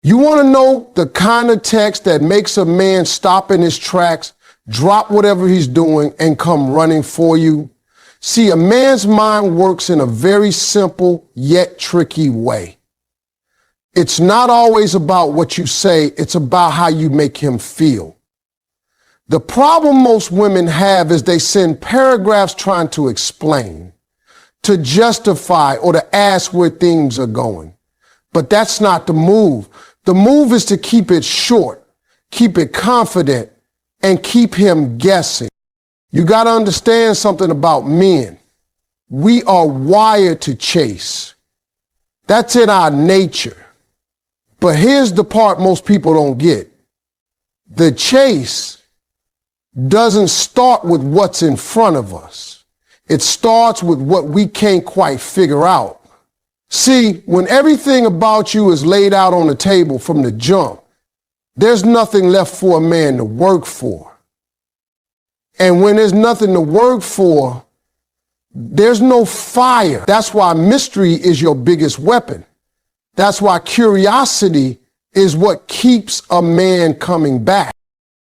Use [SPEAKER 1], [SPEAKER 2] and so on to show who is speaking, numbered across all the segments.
[SPEAKER 1] You want to know the kind of text that makes a man stop in his tracks, drop whatever he's doing, and come running for you? See, a man's mind works in a very simple yet tricky way. It's not always about what you say, it's about how you make him feel. The problem most women have is they send paragraphs trying to explain, to justify, or to ask where things are going. But that's not the move. The move is to keep it short, keep it confident, and keep him guessing. You got to understand something about men. We are wired to chase. That's in our nature. But here's the part most people don't get. The chase doesn't start with what's in front of us. It starts with what we can't quite figure out. See, when everything about you is laid out on the table from the jump, there's nothing left for a man to work for. And when there's nothing to work for, there's no fire. That's why mystery is your biggest weapon. That's why curiosity is what keeps a man coming back.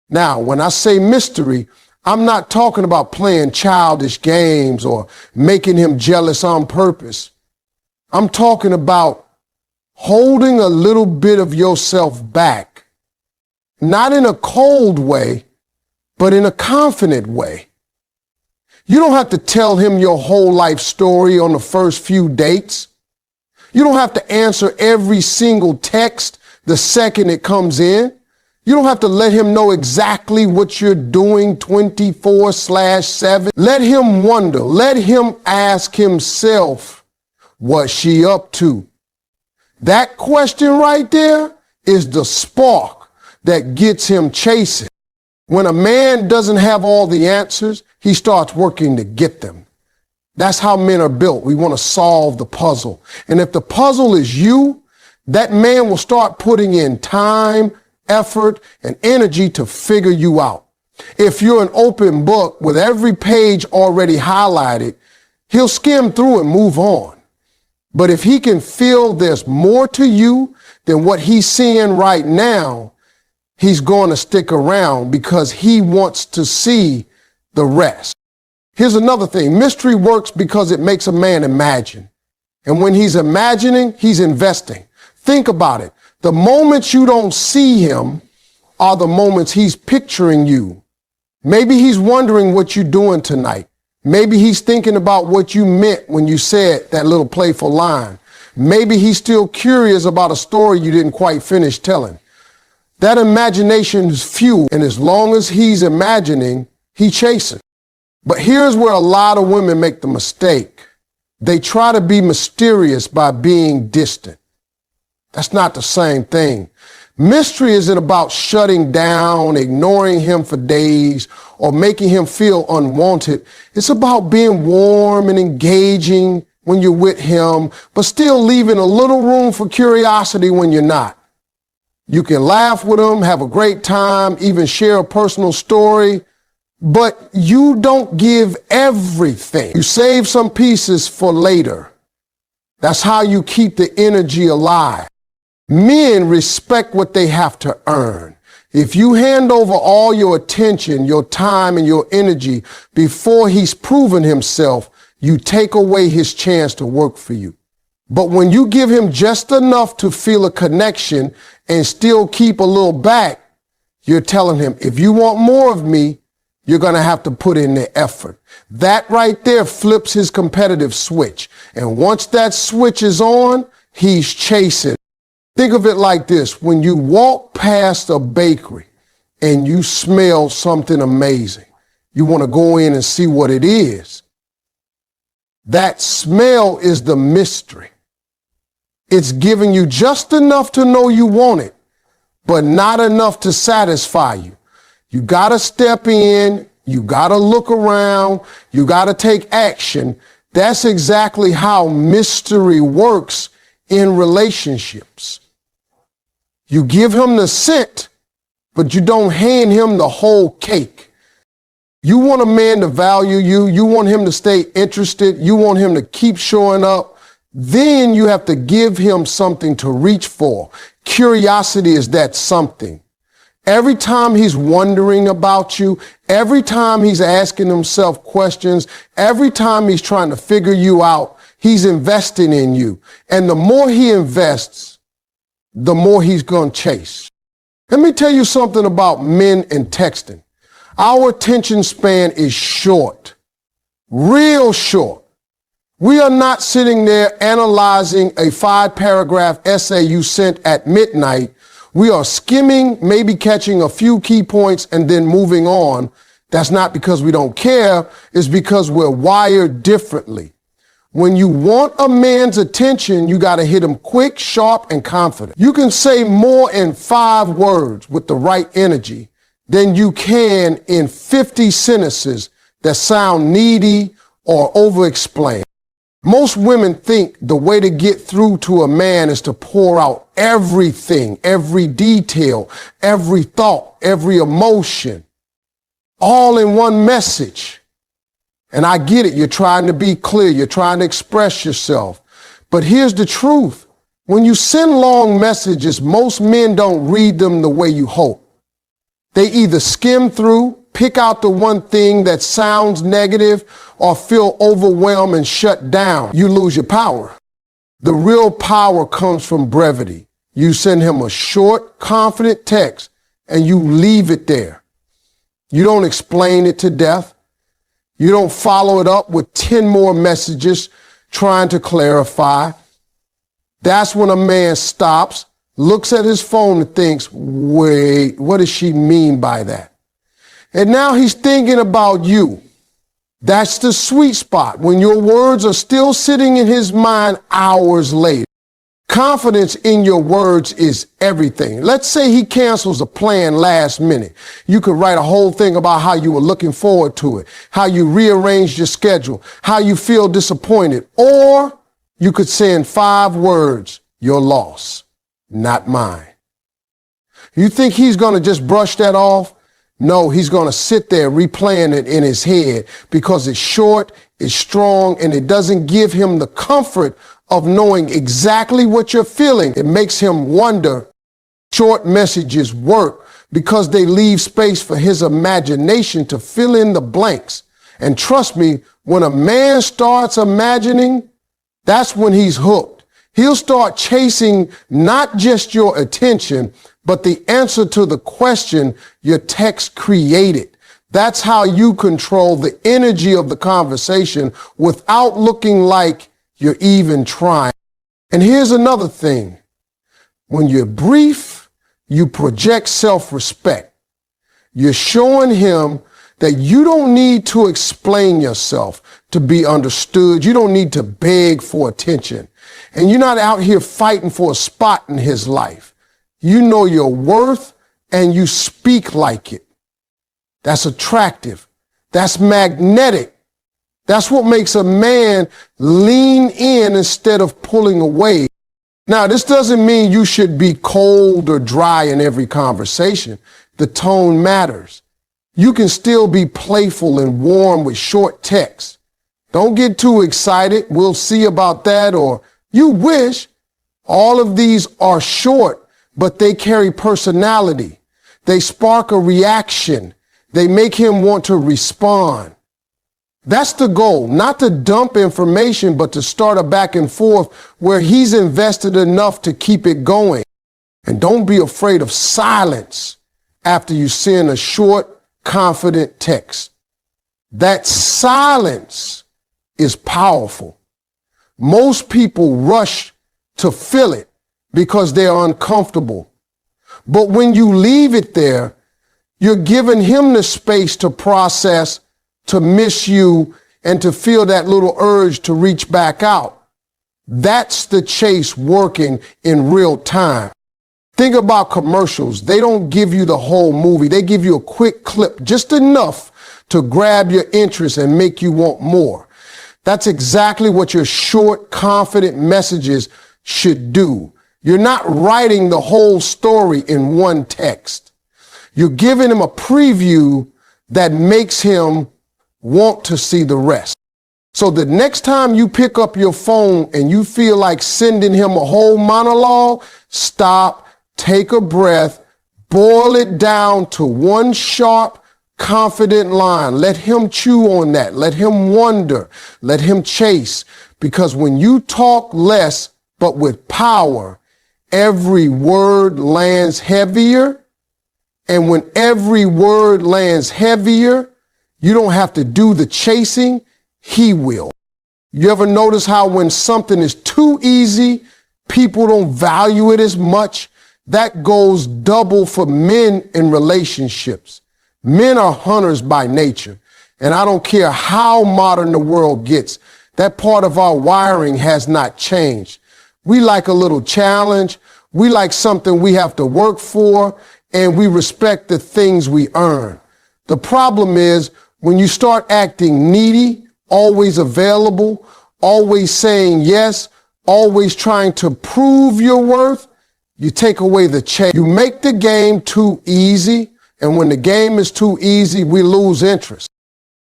[SPEAKER 1] Now, when I say mystery, I'm not talking about playing childish games or making him jealous on purpose. I'm talking about holding a little bit of yourself back, not in a cold way, but in a confident way. You don't have to tell him your whole life story on the first few dates. You don't have to answer every single text the second it comes in. You don't have to let him know exactly what you're doing 24/7. Let him wonder. Let him ask himself, what's she up to? That question right there is the spark that gets him chasing. When a man doesn't have all the answers, he starts working to get them. That's how men are built. We want to solve the puzzle. And if the puzzle is you, that man will start putting in time, effort, and energy to figure you out. If you're an open book with every page already highlighted, he'll skim through and move on. But if he can feel there's more to you than what he's seeing right now, he's going to stick around because he wants to see the rest. Here's another thing. Mystery works because it makes a man imagine. And when he's imagining, he's investing. Think about it. The moments you don't see him are the moments he's picturing you. Maybe he's wondering what you're doing tonight. Maybe he's thinking about what you meant when you said that little playful line. Maybe he's still curious about a story you didn't quite finish telling. That imagination's fuel, and as long as he's imagining, he's chasing. But here's where a lot of women make the mistake. They try to be mysterious by being distant. That's not the same thing. Mystery isn't about shutting down, ignoring him for days, or making him feel unwanted. It's about being warm and engaging when you're with him, but still leaving a little room for curiosity when you're not. You can laugh with him, have a great time, even share a personal story, but you don't give everything. You save some pieces for later. That's how you keep the energy alive. Men respect what they have to earn. If you hand over all your attention, your time, and your energy before he's proven himself, you take away his chance to work for you. But when you give him just enough to feel a connection and still keep a little back, you're telling him, if you want more of me, you're going to have to put in the effort. That right there flips his competitive switch. And once that switch is on, he's chasing. Think of it like this. When you walk past a bakery and you smell something amazing, you want to go in and see what it is. That smell is the mystery. It's giving you just enough to know you want it, but not enough to satisfy you. You got to step in. You got to look around. You got to take action. That's exactly how mystery works in relationships. You give him the scent, but you don't hand him the whole cake. You want a man to value you. You want him to stay interested. You want him to keep showing up. Then you have to give him something to reach for. Curiosity is that something. Every time he's wondering about you, every time he's asking himself questions, every time he's trying to figure you out, he's investing in you. And the more he invests, the more he's going to chase. Let me tell you something about men and texting. Our attention span is short, real short. We are not sitting there analyzing a 5-paragraph essay you sent at midnight. We are skimming, maybe catching a few key points and then moving on. That's not because we don't care. It's because we're wired differently. When you want a man's attention, you got to hit him quick, sharp, and confident. You can say more in 5 words with the right energy than you can in 50 sentences that sound needy or over-explained. Most women think the way to get through to a man is to pour out everything, every detail, every thought, every emotion, all in one message. And I get it. You're trying to be clear. You're trying to express yourself. But here's the truth. When you send long messages, most men don't read them the way you hope. They either skim through, pick out the one thing that sounds negative, or feel overwhelmed and shut down. You lose your power. The real power comes from brevity. You send him a short, confident text and you leave it there. You don't explain it to death. You don't follow it up with 10 more messages trying to clarify. That's when a man stops, looks at his phone and thinks, wait, what does she mean by that? And now he's thinking about you. That's the sweet spot when your words are still sitting in his mind hours later. Confidence in your words is everything. Let's say he cancels a plan last minute. You could write a whole thing about how you were looking forward to it, how you rearranged your schedule, how you feel disappointed. Or you could say in 5 words, your loss, not mine. You think he's going to just brush that off? No, he's going to sit there replaying it in his head because it's short, it's strong, and it doesn't give him the comfort of knowing exactly what you're feeling. It makes him wonder. Short messages work because they leave space for his imagination to fill in the blanks. And trust me, when a man starts imagining, that's when he's hooked. He'll start chasing not just your attention, but the answer to the question your text created. That's how you control the energy of the conversation without looking like you're even trying. And here's another thing. When you're brief, you project self-respect. You're showing him that you don't need to explain yourself to be understood. You don't need to beg for attention. And you're not out here fighting for a spot in his life. You know your worth and you speak like it. That's attractive. That's magnetic. That's what makes a man lean in instead of pulling away. Now, this doesn't mean you should be cold or dry in every conversation. The tone matters. You can still be playful and warm with short texts. Don't get too excited. We'll see about that, or you wish. All of these are short, but they carry personality. They spark a reaction. They make him want to respond. That's the goal, not to dump information, but to start a back and forth where he's invested enough to keep it going. And don't be afraid of silence after you send a short, confident text. That silence is powerful. Most people rush to fill it because they're uncomfortable. But when you leave it there, you're giving him the space to process, to miss you, and to feel that little urge to reach back out. That's the chase working in real time. Think about commercials. They don't give you the whole movie. They give you a quick clip, just enough to grab your interest and make you want more. That's exactly what your short, confident messages should do. You're not writing the whole story in one text. You're giving him a preview that makes him want to see the rest. So the next time you pick up your phone and you feel like sending him a whole monologue, stop, take a breath, boil it down to one sharp, confident line. Let him chew on that. Let him wonder. Let him chase. Because when you talk less, but with power, every word lands heavier. And when every word lands heavier, you don't have to do the chasing. He will. You ever notice how when something is too easy, people don't value it as much? That goes double for men in relationships. Men are hunters by nature. And I don't care how modern the world gets, that part of our wiring has not changed. We like a little challenge. We like something we have to work for, and we respect the things we earn. The problem is when you start acting needy, always available, always saying yes, always trying to prove your worth, you take away the chase. You make the game too easy, and when the game is too easy, we lose interest.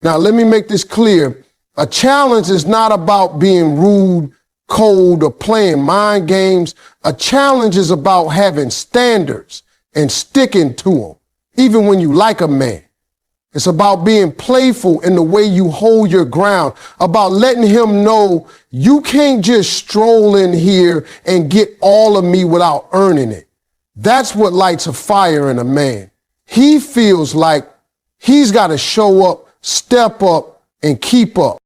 [SPEAKER 1] Now, let me make this clear. A challenge is not about being rude, cold, or playing mind games. A challenge is about having standards and sticking to them, even when you like a man. It's about being playful in the way you hold your ground, about letting him know you can't just stroll in here and get all of me without earning it. That's what lights a fire in a man. He feels like he's got to show up, step up, and keep up.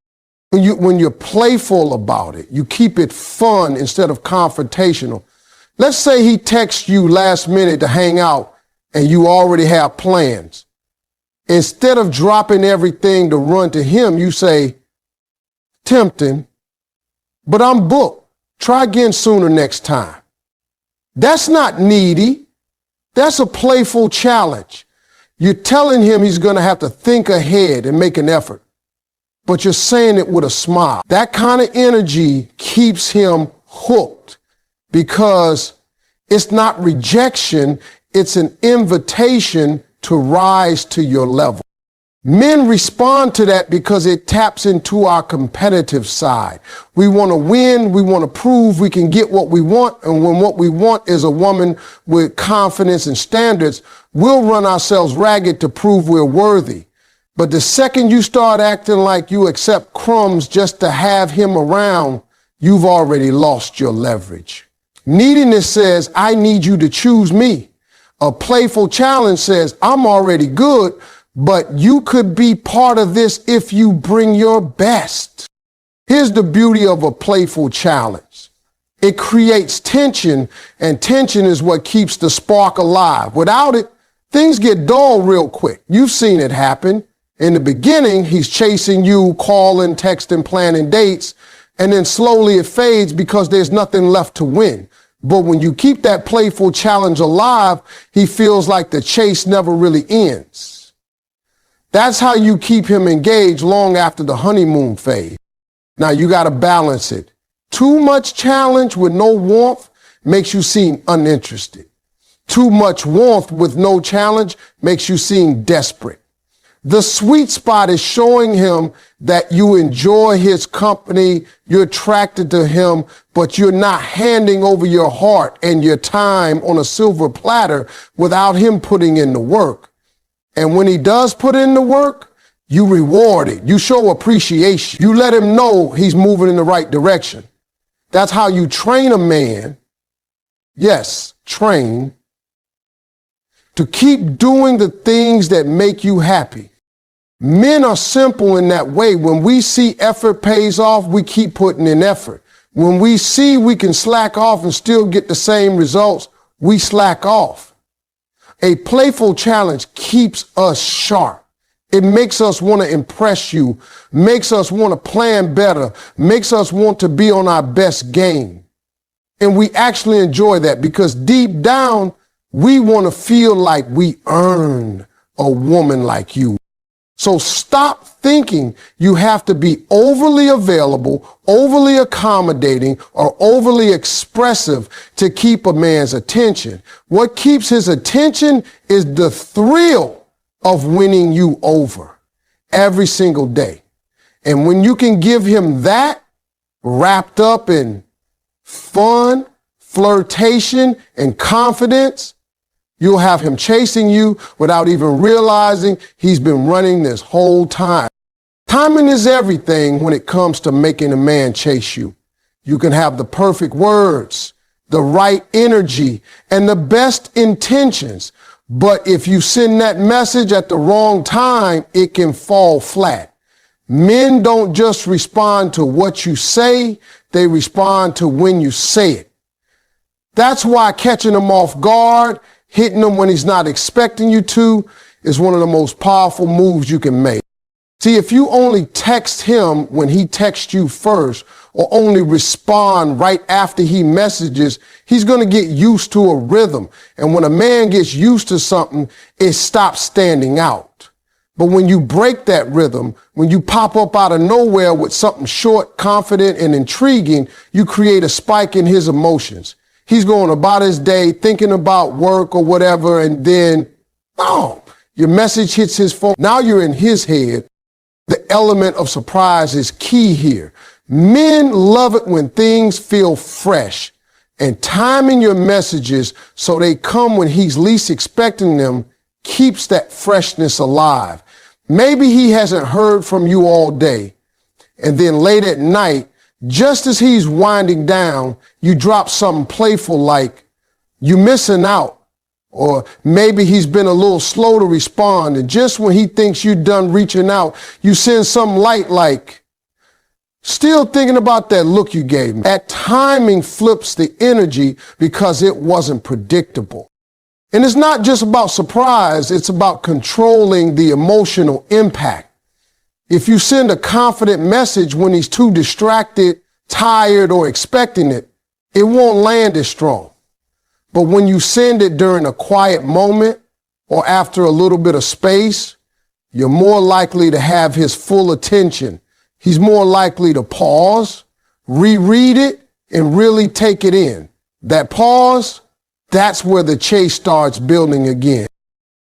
[SPEAKER 1] When you're playful about it, you keep it fun instead of confrontational. Let's say he texts you last minute to hang out and you already have plans. Instead of dropping everything to run to him, you say, tempting, but I'm booked. Try again sooner next time. That's not needy. That's a playful challenge. You're telling him he's going to have to think ahead and make an effort, but you're saying it with a smile. That kind of energy keeps him hooked because it's not rejection. It's an invitation to rise to your level. Men respond to that because it taps into our competitive side. We want to win. We want to prove we can get what we want. And when what we want is a woman with confidence and standards, we'll run ourselves ragged to prove we're worthy. But the second you start acting like you accept crumbs just to have him around, you've already lost your leverage. Neediness says, I need you to choose me. A playful challenge says, I'm already good, but you could be part of this if you bring your best. Here's the beauty of a playful challenge. It creates tension, and tension is what keeps the spark alive. Without it, things get dull real quick. You've seen it happen. In the beginning, he's chasing you, calling, texting, planning dates, and then slowly it fades because there's nothing left to win. But when you keep that playful challenge alive, he feels like the chase never really ends. That's how you keep him engaged long after the honeymoon phase. Now you got to balance it. Too much challenge with no warmth makes you seem uninterested. Too much warmth with no challenge makes you seem desperate. The sweet spot is showing him that you enjoy his company, you're attracted to him, but you're not handing over your heart and your time on a silver platter without him putting in the work. And when he does put in the work, you reward it. You show appreciation. You let him know he's moving in the right direction. That's how you train a man. Yes, train to keep doing the things that make you happy. Men are simple in that way. When we see effort pays off, we keep putting in effort. When we see we can slack off and still get the same results, we slack off. A playful challenge keeps us sharp. It makes us want to impress you, makes us want to plan better, makes us want to be on our best game. And we actually enjoy that because deep down, we want to feel like we earned a woman like you. So stop thinking you have to be overly available, overly accommodating, or overly expressive to keep a man's attention. What keeps his attention is the thrill of winning you over every single day. And when you can give him that wrapped up in fun, flirtation, and confidence, you'll have him chasing you without even realizing he's been running this whole time. Timing is everything when it comes to making a man chase you. You can have the perfect words, the right energy, and the best intentions. But if you send that message at the wrong time, it can fall flat. Men don't just respond to what you say, they respond to when you say it. That's why catching him off guard, hitting him when he's not expecting you to, is one of the most powerful moves you can make. See, if you only text him when he texts you first, or only respond right after he messages, he's going to get used to a rhythm. And when a man gets used to something, it stops standing out. But when you break that rhythm, when you pop up out of nowhere with something short, confident, and intriguing, you create a spike in his emotions. He's going about his day thinking about work or whatever, and then, oh, your message hits his phone. Now you're in his head. The element of surprise is key here. Men love it when things feel fresh, and timing your messages so they come when he's least expecting them keeps that freshness alive. Maybe he hasn't heard from you all day, and then late at night, just as he's winding down, you drop something playful like, "You missing out." Or maybe he's been a little slow to respond, and just when he thinks you're done reaching out, you send something light like, "Still thinking about that look you gave me." That timing flips the energy because it wasn't predictable. And it's not just about surprise, it's about controlling the emotional impact. If you send a confident message when he's too distracted, tired, or expecting it, it won't land as strong. But when you send it during a quiet moment or after a little bit of space, you're more likely to have his full attention. He's more likely to pause, reread it, and really take it in. That pause, that's where the chase starts building again.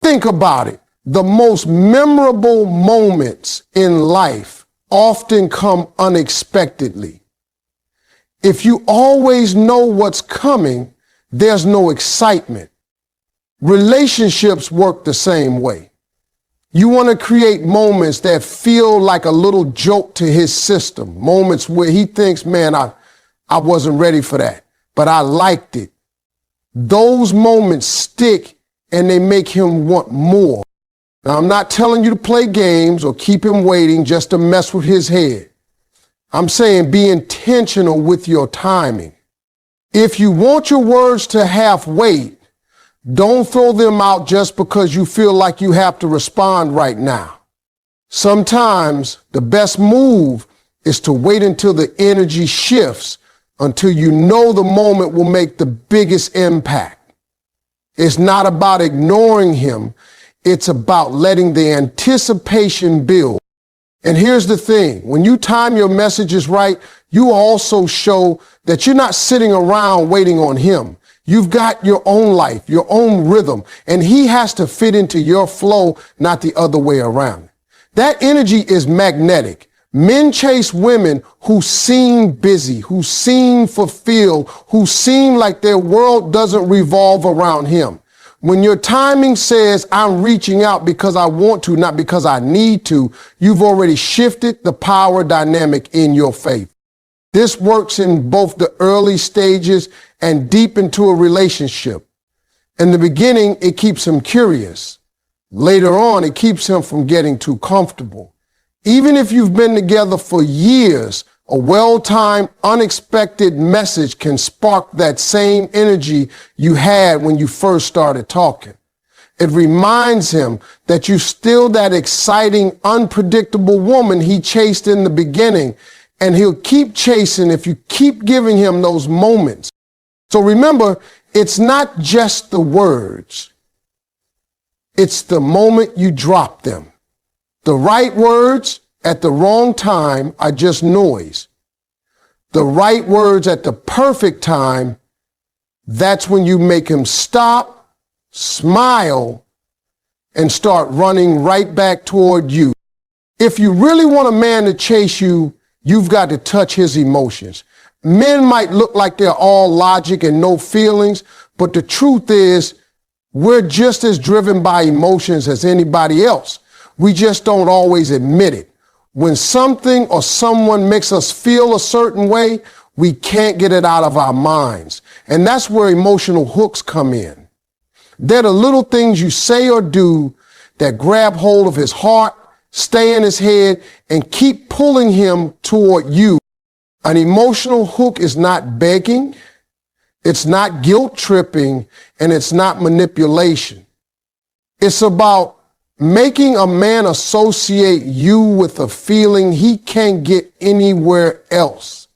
[SPEAKER 1] Think about it. The most memorable moments in life often come unexpectedly. If you always know what's coming, there's no excitement. Relationships work the same way. You want to create moments that feel like a little jolt to his system, moments where he thinks, man, I wasn't ready for that, but I liked it. Those moments stick and they make him want more. Now, I'm not telling you to play games or keep him waiting just to mess with his head. I'm saying be intentional with your timing. If you want your words to have weight, don't throw them out just because you feel like you have to respond right now. Sometimes the best move is to wait until the energy shifts, until you know the moment will make the biggest impact. It's not about ignoring him. It's about letting the anticipation build. And here's the thing, when you time your messages right, you also show that you're not sitting around waiting on him. You've got your own life, your own rhythm, and he has to fit into your flow, not the other way around. That energy is magnetic. Men chase women who seem busy, who seem fulfilled, who seem like their world doesn't revolve around him. When your timing says, I'm reaching out because I want to, not because I need to, you've already shifted the power dynamic in your faith. This works in both the early stages and deep into a relationship. In the beginning, it keeps him curious. Later on, it keeps him from getting too comfortable. Even if you've been together for years, a well-timed, unexpected message can spark that same energy you had when you first started talking. It reminds him that you're still that exciting, unpredictable woman he chased in the beginning, and he'll keep chasing if you keep giving him those moments. So remember, it's not just the words. It's the moment you drop them. The right words at the wrong time are just noise. The right words at the perfect time, that's when you make him stop, smile, and start running right back toward you. If you really want a man to chase you, you've got to touch his emotions. Men might look like they're all logic and no feelings, but the truth is we're just as driven by emotions as anybody else. We just don't always admit it. When something or someone makes us feel a certain way, we can't get it out of our minds. And that's where emotional hooks come in. They're the little things you say or do that grab hold of his heart, stay in his head, and keep pulling him toward you. An emotional hook is not begging, it's not guilt tripping, and it's not manipulation. It's about making a man associate you with a feeling he can't get anywhere else.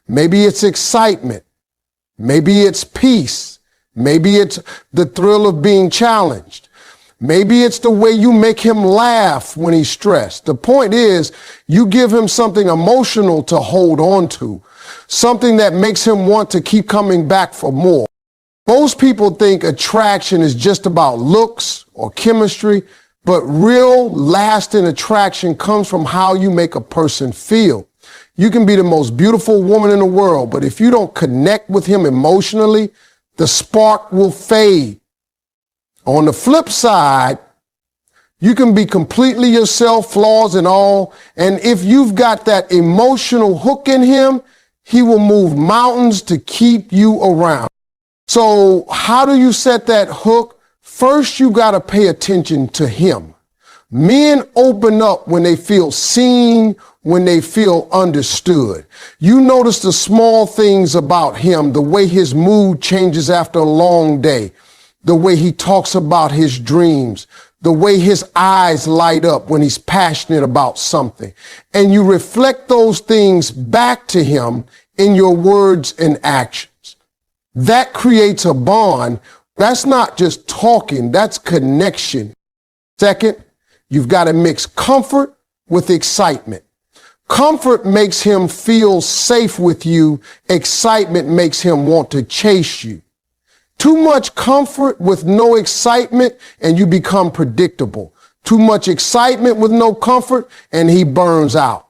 [SPEAKER 1] Maybe it's excitement. Maybe it's peace. Maybe it's the thrill of being challenged. Maybe it's the way you make him laugh when he's stressed. The point is, you give him something emotional to hold on to, something that makes him want to keep coming back for more. Most people think attraction is just about looks or chemistry, but real lasting attraction comes from how you make a person feel. You can be the most beautiful woman in the world, but if you don't connect with him emotionally, the spark will fade. On the flip side, you can be completely yourself, flaws and all, and if you've got that emotional hook in him, he will move mountains to keep you around. So how do you set that hook? First, you got to pay attention to him. Men open up when they feel seen, when they feel understood. You notice the small things about him, the way his mood changes after a long day, the way he talks about his dreams, the way his eyes light up when he's passionate about something. And you reflect those things back to him in your words and actions. That creates a bond. That's not just talking, that's connection. Second, you've got to mix comfort with excitement. Comfort makes him feel safe with you. Excitement makes him want to chase you. Too much comfort with no excitement and you become predictable. Too much excitement with no comfort and he burns out.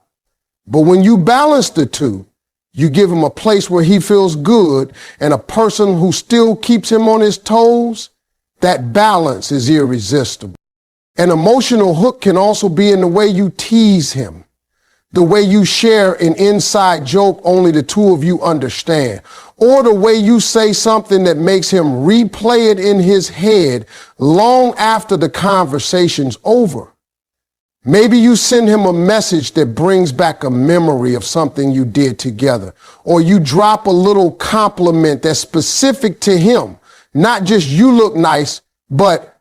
[SPEAKER 1] But when you balance the two, you give him a place where he feels good and a person who still keeps him on his toes, that balance is irresistible. An emotional hook can also be in the way you tease him, the way you share an inside joke only the two of you understand, or the way you say something that makes him replay it in his head long after the conversation's over. Maybe you send him a message that brings back a memory of something you did together, or you drop a little compliment that's specific to him, not just you look nice, but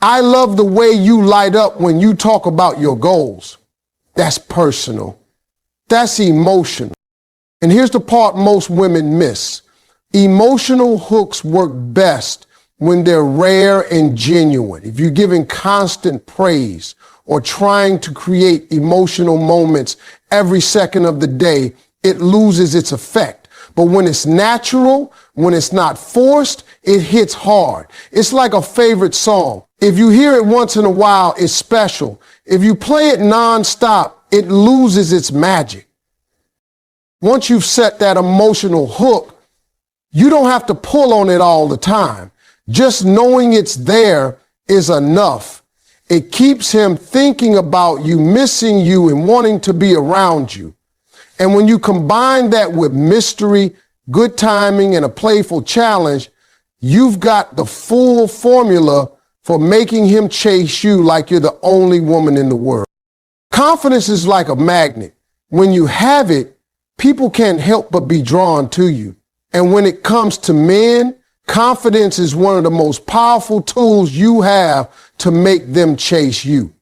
[SPEAKER 1] I love the way you light up when you talk about your goals. That's personal. That's emotional. And here's the part most women miss. Emotional hooks work best when they're rare and genuine. If you're giving constant praise or trying to create emotional moments every second of the day, it loses its effect. But when it's natural, when it's not forced, it hits hard. It's like a favorite song. If you hear it once in a while, it's special. If you play it nonstop, it loses its magic. Once you've set that emotional hook, you don't have to pull on it all the time. Just knowing it's there is enough. It keeps him thinking about you, missing you, and wanting to be around you. And when you combine that with mystery, good timing, and a playful challenge, you've got the full formula for making him chase you like you're the only woman in the world. Confidence is like a magnet. When you have it, people can't help but be drawn to you. And when it comes to men, confidence is one of the most powerful tools you have to make them chase you.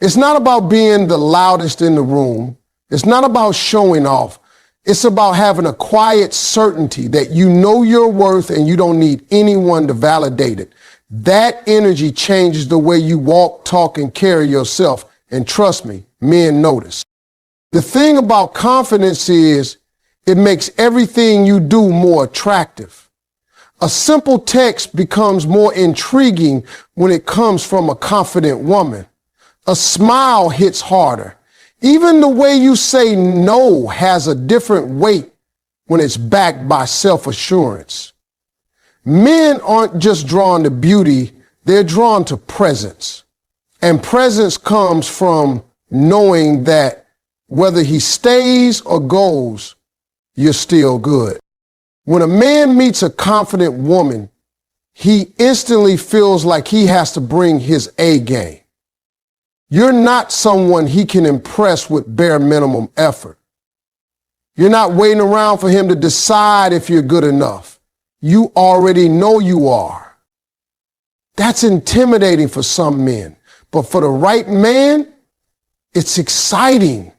[SPEAKER 1] It's not about being the loudest in the room. It's not about showing off. It's about having a quiet certainty that you know your worth and you don't need anyone to validate it. That energy changes the way you walk, talk, and carry yourself. And trust me, men notice. The thing about confidence is it makes everything you do more attractive. A simple text becomes more intriguing when it comes from a confident woman. A smile hits harder. Even the way you say no has a different weight when it's backed by self-assurance. Men aren't just drawn to beauty, they're drawn to presence. And presence comes from knowing that whether he stays or goes, you're still good. When a man meets a confident woman, he instantly feels like he has to bring his A game. You're not someone he can impress with bare minimum effort. You're not waiting around for him to decide if you're good enough. You already know you are. That's intimidating for some men, but for the right man, it's exciting.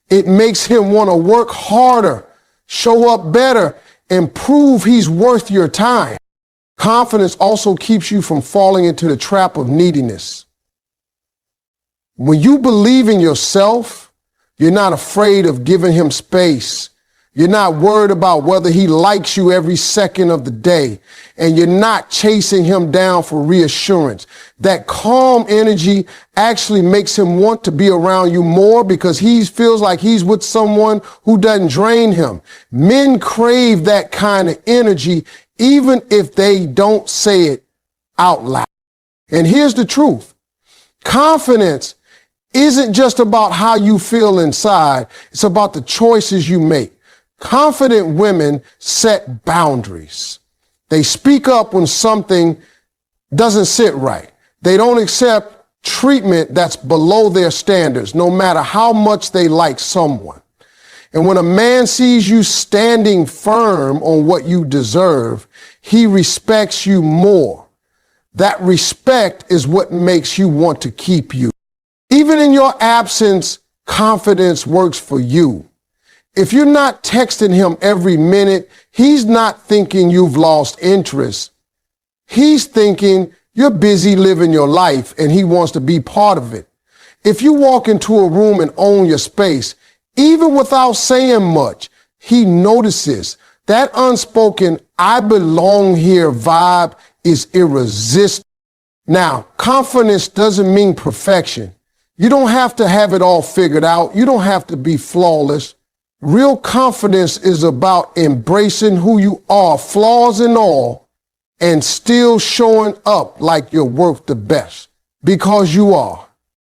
[SPEAKER 1] It makes him want to work harder, show up better, and prove he's worth your time. Confidence also keeps you from falling into the trap of neediness. When you believe in yourself, you're not afraid of giving him space. You're not worried about whether he likes you every second of the day, and you're not chasing him down for reassurance. That calm energy actually makes him want to be around you more because he feels like he's with someone who doesn't drain him. Men crave that kind of energy even if they don't say it out loud. And here's the truth. Confidence isn't just about how you feel inside. It's about the choices you make. Confident women set boundaries. They speak up when something doesn't sit right. They don't accept treatment that's below their standards, no matter how much they like someone. And when a man sees you standing firm on what you deserve, he respects you more. That respect is what makes you want to keep you. Even in your absence, confidence works for you. If you're not texting him every minute, he's not thinking you've lost interest. He's thinking you're busy living your life and he wants to be part of it. If you walk into a room and own your space, even without saying much, he notices. That unspoken "I belong here" vibe is irresistible. Now, confidence doesn't mean perfection. You don't have to have it all figured out. You don't have to be flawless. Real confidence is about embracing who you are, flaws and all, and still showing up like you're worth the best, because you are.